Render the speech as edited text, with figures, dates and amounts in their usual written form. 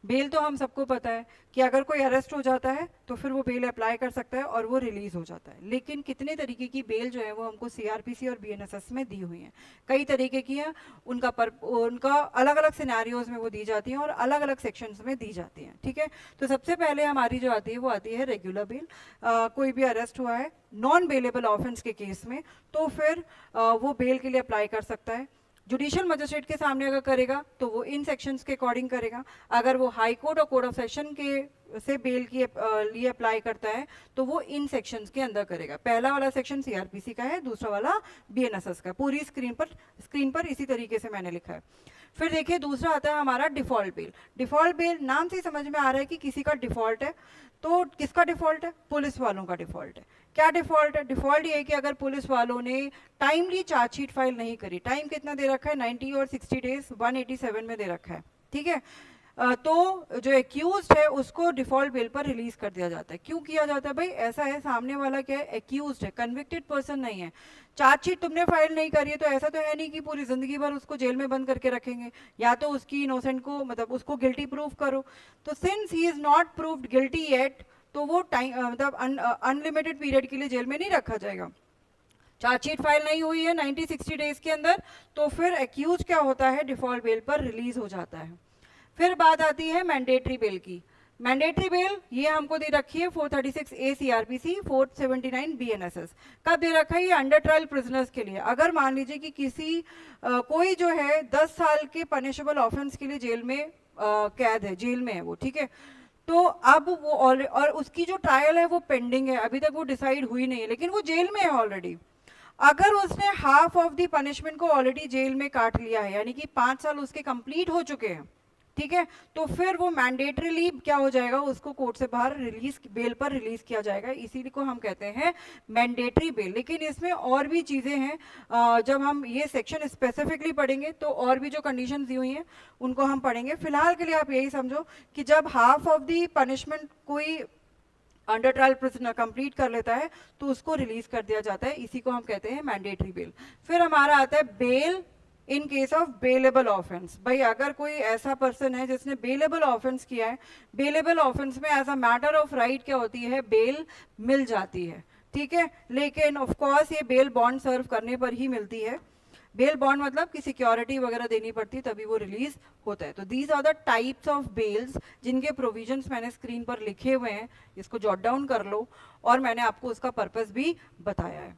Bell तो हम सबको पता है कि अगर कोई अरेस्ट हो जाता है तो फिर वो बेल अप्लाई कर सकता है और वो रिलीज हो जाता है। लेकिन कितने तरीके की बेल जो है वो हमको सीआरपीसी और बीएनएसएस में दी हुई है, कई तरीके की है। उनका अलग अलग सिनेरियोज में वो दी जाती हैं और अलग अलग सेक्शंस में दी जाती हैं, ठीक है। तो सबसे पहले हमारी जो आती है वो आती है रेगुलर बेल। कोई भी अरेस्ट हुआ है नॉन बेलेबल ऑफेंस के केस में, तो फिर वो बेल के लिए अप्लाई कर सकता है। जुडिशियल मजिस्ट्रेट के सामने अगर करेगा तो वो इन सेक्शंस के अकॉर्डिंग करेगा। अगर वो हाई कोर्ट और कोर्ट ऑफ सेशन के से बेल की लिए अप्लाई करता है तो वो इन सेक्शंस के अंदर करेगा। पहला वाला सेक्शन सीआरपीसी का है, दूसरा वाला बीएनएसएस का। पूरी स्क्रीन पर इसी तरीके से मैंने लिखा है। फिर देखिए दूसरा आता है हमारा डिफॉल्ट बेल। डिफॉल्ट बेल नाम से समझ में आ रहा है कि किसी का डिफॉल्ट है। तो किसका डिफॉल्ट है? पुलिस वालों का डिफॉल्ट है। क्या डिफॉल्ट है? डिफॉल्ट ये है कि अगर पुलिस वालों ने टाइमली चार्जशीट फाइल नहीं करी। टाइम कितना दे रखा है? 90 और 60 डेज 187 में दे रखा है, ठीक है। तो जो एक्यूज्ड है उसको डिफॉल्ट बेल पर रिलीज कर दिया जाता है। क्यों किया जाता है भाई? ऐसा है, सामने वाला क्या है? एक्यूज्ड है, कन्विक्टेड पर्सन नहीं है। चार्जशीट तुमने फाइल नहीं करी है तो ऐसा तो है नहीं कि पूरी जिंदगी भर उसको जेल में बंद करके रखेंगे। या तो उसकी इनोसेंट को, मतलब उसको गिल्टी प्रूव करो। तो since he is not proved guilty yet, तो वो टाइम मतलब अनलिमिटेड पीरियड के लिए जेल में नहीं रखा जाएगा। चार्जशीट फाइल नहीं हुई है 90-60 डेज के अंदर, तो फिर एक्यूज क्या होता है? डिफॉल्ट बेल पर रिलीज हो जाता है। फिर बात आती है मैंडेटरी बेल की। मैंडेटरी बेल ये हमको दे रखी है 436A सीआरपीसी, 479 बीएनएसएस। कब दे रखा है? ये अंडर ट्रायल प्रिजनर्स के लिए। अगर मान लीजिए कि कोई जो है 10 साल के पनिशेबल ऑफेंस के लिए जेल में कैद है, जेल में है वो, ठीक है। तो अब वो और उसकी जो ट्रायल है वो पेंडिंग है, अभी तक वो डिसाइड हुई नहीं है, लेकिन वो जेल में है ऑलरेडी। अगर उसने हाफ ऑफ द पनिशमेंट को ऑलरेडी जेल में काट लिया है, यानी कि 5 साल उसके कंप्लीट हो चुके हैं, ठीक है, तो फिर वो मैंडेटरीली क्या हो जाएगा? उसको कोर्ट से बाहर रिलीज, बेल पर रिलीज किया जाएगा। इसीलिए को हम कहते हैं मैंडेटरी बेल। लेकिन इसमें और भी चीजें हैं, जब हम ये सेक्शन स्पेसिफिकली पढ़ेंगे तो और भी जो कंडीशन दी हुई हैं उनको हम पढ़ेंगे। फिलहाल के लिए आप यही समझो कि जब हाफ ऑफ द पनिशमेंट कोई अंडर ट्रायल प्रिजनर कंप्लीट कर लेता है तो उसको रिलीज कर दिया जाता है। इसी को हम कहते हैं मैंडेटरी बेल। फिर हमारा आता है bail in case of bailable offence. भाई अगर कोई ऐसा पर्सन है जिसने बेलेबल ऑफेंस किया है, बेलेबल ऑफेंस में as a matter of right क्या होती है? बेल मिल जाती है, ठीक है। लेकिन ऑफ कोर्स ये बेल बॉन्ड सर्व करने पर ही मिलती है। बेल बॉन्ड मतलब कि सिक्योरिटी वगैरह देनी पड़ती है तभी वो रिलीज होता है। तो these are the types of bails जिनके प्रोविजंस मैंने स्क्रीन पर लिखे हुए हैं, इसको जॉट डाउन कर लो। और मैंने आपको उसका पर्पस भी बताया है।